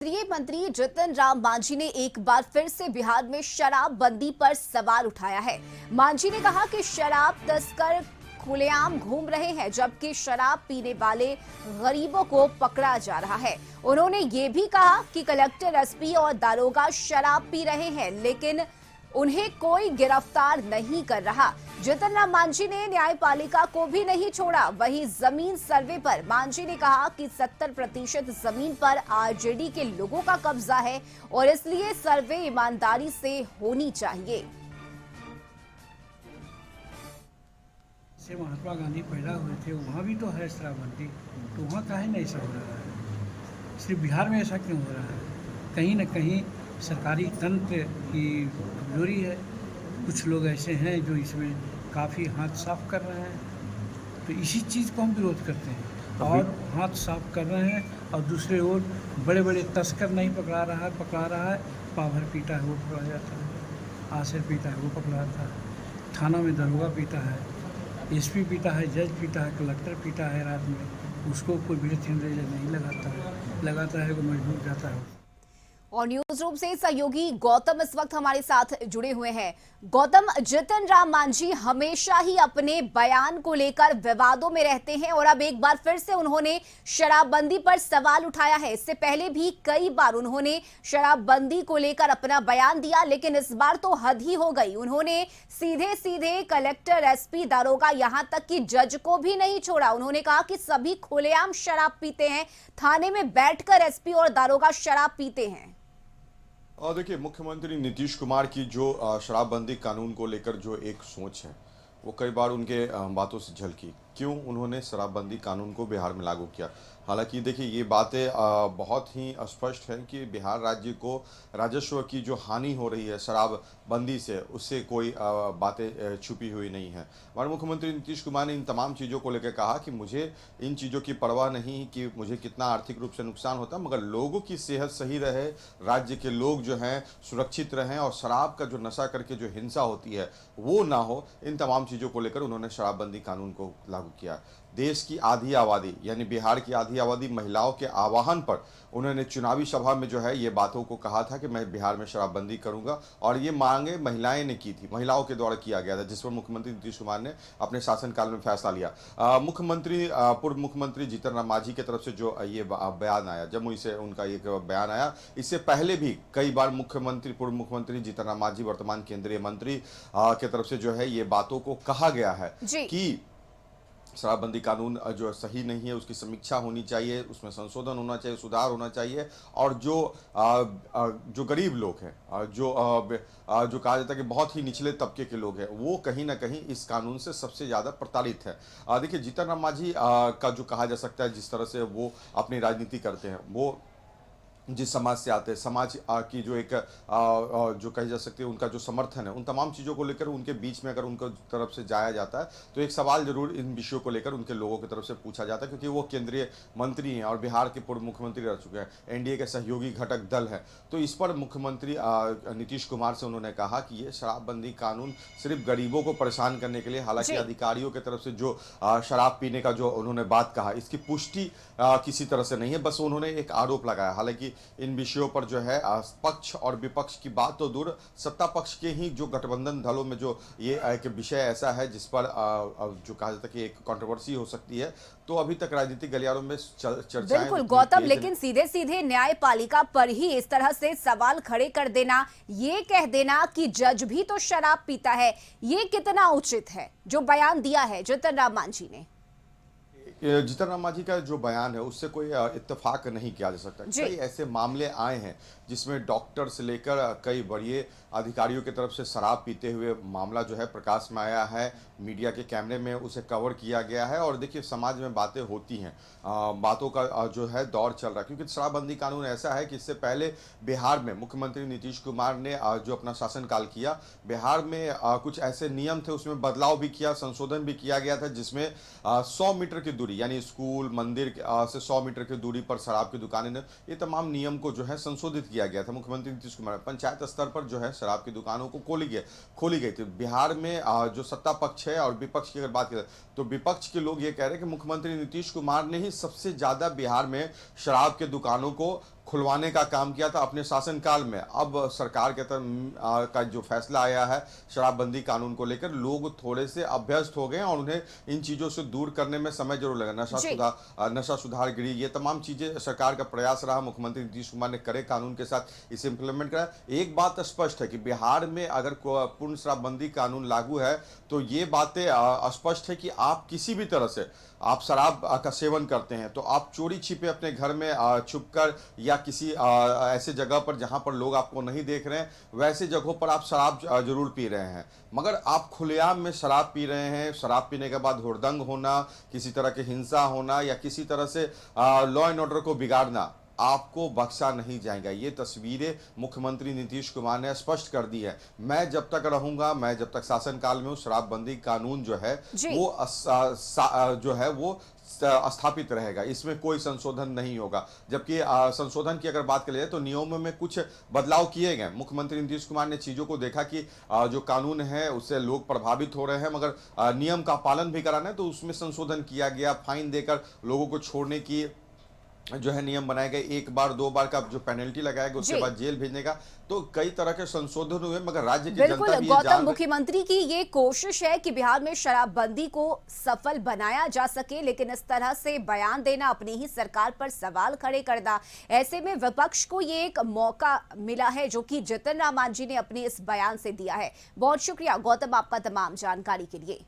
केंद्रीय मंत्री जीतन राम मांझी ने एक बार फिर से बिहार में शराबबंदी पर सवाल उठाया है। मांझी ने कहा कि शराब तस्कर खुलेआम घूम रहे हैं, जबकि शराब पीने वाले गरीबों को पकड़ा जा रहा है। उन्होंने ये भी कहा कि कलेक्टर, एसपी और दारोगा शराब पी रहे हैं, लेकिन उन्हें कोई गिरफ्तार नहीं कर रहा। जीतन राम मांझी ने न्यायपालिका को भी नहीं छोड़ा। वहीं जमीन सर्वे पर मांझी ने कहा कि 70% जमीन पर आरजेडी के लोगों का कब्जा है और इसलिए सर्वे ईमानदारी से होनी चाहिए। से महात्मा गांधी पैदा हुए थे, वहाँ भी तो है शराबबंदी, तो वहाँ काहे नहीं ऐसा हो रहा है? सिर्फ बिहार में ऐसा क्यों हो रहा है? कहीं न कहीं सरकारी तंत्र की कमजोरी है। कुछ लोग ऐसे हैं जो इसमें काफ़ी हाथ साफ कर रहे हैं, तो इसी चीज़ को हम विरोध करते हैं। और हाथ साफ कर रहे हैं और दूसरे ओर बड़े बड़े तस्कर नहीं पकड़ा रहा है। पाभर पीटा है वो पकड़ा जाता है, आसिर पीटा है वो पकड़ा जाता है, थाना में दरोगा पीटा है, एसपी पीटा है, जज पीटा है, कलेक्टर पीटा है रात में, उसको कोई ब्रीथ इंरेजर नहीं लगाता है वो मजबूर जाता है। और न्यूज रूम से सहयोगी गौतम इस वक्त हमारे साथ जुड़े हुए हैं। गौतम, जीतन राम मांझी हमेशा ही अपने बयान को लेकर विवादों में रहते हैं और अब एक बार फिर से उन्होंने शराबबंदी पर सवाल उठाया है। इससे पहले भी कई बार उन्होंने शराबबंदी को लेकर अपना बयान दिया, लेकिन इस बार तो हद ही हो गई। उन्होंने सीधे सीधे कलेक्टर, एसपी, दारोगा, यहां तक कि जज को भी नहीं छोड़ा। उन्होंने कहा कि सभी खुलेआम शराब पीते हैं, थाने में बैठकर एसपी और दारोगा शराब पीते हैं। और देखिए, मुख्यमंत्री नीतीश कुमार की जो शराबबंदी कानून को लेकर जो एक सोच है, वो कई बार उनके बातों से झलकी। क्यों उन्होंने शराबबंदी कानून को बिहार में लागू किया? हालांकि देखिए, ये बातें बहुत ही स्पष्ट हैं कि बिहार राज्य को राजस्व की जो हानि हो रही है शराबबंदी से, उससे कोई बातें छुपी हुई नहीं है। हमारे मुख्यमंत्री नीतीश कुमार ने इन तमाम चीज़ों को लेकर कहा कि मुझे इन चीज़ों की परवाह नहीं कि मुझे कितना आर्थिक रूप से नुकसान होता, मगर लोगों की सेहत सही रहे, राज्य के लोग जो हैं सुरक्षित रहें और शराब का जो नशा करके जो हिंसा होती है वो ना हो। इन तमाम चीज़ों को लेकर उन्होंने शराबबंदी कानून को लागू किया। देश की आधी आबादी यानी बिहार की आधी आबादी महिलाओं के आह्वान पर उन्होंने चुनावी सभा में जो है ये बातों को कहा था कि मैं बिहार में शराबबंदी करूंगा, और ये मांगे महिलाएं ने की थी, महिलाओं के द्वारा किया गया था, जिस पर मुख्यमंत्री नीतीश कुमार ने अपने शासनकाल में फैसला लिया। पूर्व मुख्यमंत्री जीतन राम मांझी की तरफ से जो ये बयान आया, जमुई से उनका एक बयान आया, इससे पहले भी कई बार पूर्व मुख्यमंत्री जीतन राम मांझी, वर्तमान केंद्रीय मंत्री की तरफ से जो है ये बातों को कहा गया है कि शराबबंदी कानून जो सही नहीं है, उसकी समीक्षा होनी चाहिए, उसमें संशोधन होना चाहिए, सुधार होना चाहिए, और जो गरीब लोग हैं, जो कहा जाता है कि बहुत ही निचले तबके के लोग हैं, वो कहीं ना कहीं इस कानून से सबसे ज़्यादा प्रताड़ित है। देखिए, जीतन राम मांझी का जो कहा जा सकता है, जिस तरह से वो अपनी राजनीति करते हैं, वो जिस समाज से आते हैं, समाज की जो एक जो कही जा सकती है उनका जो समर्थन है, उन तमाम चीज़ों को लेकर उनके बीच में अगर उनके तरफ से जाया जाता है तो एक सवाल जरूर इन विषयों को लेकर उनके लोगों की तरफ से पूछा जाता है, क्योंकि वो केंद्रीय मंत्री हैं और बिहार के पूर्व मुख्यमंत्री रह चुके हैं, एनडीए के सहयोगी घटक दल है। तो इस पर मुख्यमंत्री नीतीश कुमार से उन्होंने कहा कि ये शराबबंदी कानून सिर्फ गरीबों को परेशान करने के लिए, हालांकि अधिकारियों की तरफ से जो शराब पीने का जो उन्होंने बात कहा, इसकी पुष्टि किसी तरह से नहीं है, बस उन्होंने एक आरोप लगाया। हालांकि इन विषयों पर जो है पक्ष और विपक्ष की बात तो दूर, सत्ता पक्ष के ही जो गठबंधन दलों में जो ये एक विषय ऐसा है जिस पर जो कहा जाता है कि एक कंट्रोवर्सी हो सकती है, तो अभी तक राजनीतिक गलियारों में चर्चाएं। बिल्कुल गौतम, लेकिन सीधे सीधे न्यायपालिका पर ही इस तरह से सवाल खड़े कर देना, ये कह देना कि जज भी तो शराब पीता है, ये कितना उचित है जो बयान दिया है जीतन राम मांझी ने? जीतन राम मांझी का जो बयान है उससे कोई इत्तेफाक नहीं किया जा सकता। कई ऐसे मामले आए हैं जिसमें डॉक्टर से लेकर कई बड़े अधिकारियों की तरफ से शराब पीते हुए मामला जो है प्रकाश में आया है, मीडिया के कैमरे में उसे कवर किया गया है, और देखिए समाज में बातें होती हैं, बातों का जो है दौर चल रहा है, क्योंकि शराबबंदी कानून ऐसा है कि इससे पहले बिहार में मुख्यमंत्री नीतीश कुमार ने जो अपना शासनकाल किया, बिहार में कुछ ऐसे नियम थे, उसमें बदलाव भी किया, संशोधन भी किया गया था, जिसमें 100 मीटर की दूरी यानी स्कूल मंदिर से 100 मीटर की दूरी पर शराब की दुकानें, ये तमाम नियम को जो है संशोधित किया गया था। मुख्यमंत्री नीतीश कुमार पंचायत स्तर पर जो है शराब की दुकानों को खोली गई थी। बिहार में जो सत्ता पक्ष है और विपक्ष की अगर बात करें तो विपक्ष के लोग ये कह रहे हैं कि मुख्यमंत्री नीतीश कुमार ने ही सबसे ज्यादा बिहार में शराब के दुकानों को खुलवाने का काम किया था अपने शासनकाल में। अब सरकार के तरफ का जो फैसला आया है शराबबंदी कानून को लेकर, लोग थोड़े से अभ्यस्त हो गए हैं और उन्हें इन चीज़ों से दूर करने में समय जरूर लगा। नशा सुधार गृह, ये तमाम चीज़ें सरकार का प्रयास रहा। मुख्यमंत्री नीतीश कुमार ने कड़े कानून के साथ इसे इंप्लीमेंट करा। एक बात स्पष्ट है कि बिहार में अगर पूर्ण शराबबंदी कानून लागू है तो ये बातें स्पष्ट है कि आप किसी भी तरह से आप शराब का सेवन करते हैं तो आप चोरी छिपे अपने घर में छुपकर या किसी ऐसे जगह पर जहां पर लोग आपको नहीं देख रहे हैं, वैसे जगहों पर आप शराब जरूर पी रहे हैं। मगर आप खुलेआम में शराब पी रहे हैं, शराब पीने के बाद हुड़दंग होना, किसी तरह की हिंसा होना या किसी तरह से लॉ एंड ऑर्डर को बिगाड़ना आपको बख्शा नहीं जाएगा। ये तस्वीरें मुख्यमंत्री नीतीश कुमार ने स्पष्ट कर दी है। मैं जब तक रहूंगा, मैं जब तक शासनकाल में हूँ, शराबबंदी कानून जो है वो स्थापित रहेगा, इसमें कोई संशोधन नहीं होगा। जबकि संशोधन की अगर बात करें तो नियमों में कुछ बदलाव किए गए। मुख्यमंत्री नीतीश कुमार ने चीजों को देखा कि जो कानून है उससे लोग प्रभावित हो रहे हैं, मगर नियम का पालन भी कराना है तो उसमें संशोधन किया गया। फाइन देकर लोगों को छोड़ने की जो है नियम बनाए गए, 1 बार 2 बार का जो पेनल्टी लगाया गया, उसके बाद जेल भेजने का, तो कई तरह के संशोधन हुए। मगर राज्य की जनता भी गौतम, मुख्यमंत्री की ये कोशिश है कि बिहार में शराबबंदी को सफल बनाया जा सके, लेकिन इस तरह से बयान देना, अपनी ही सरकार पर सवाल खड़े करना, ऐसे में विपक्ष को ये एक मौका मिला है जो कि जितन राम मांझी ने अपने इस बयान से दिया है। बहुत शुक्रिया गौतम आपका तमाम जानकारी के लिए।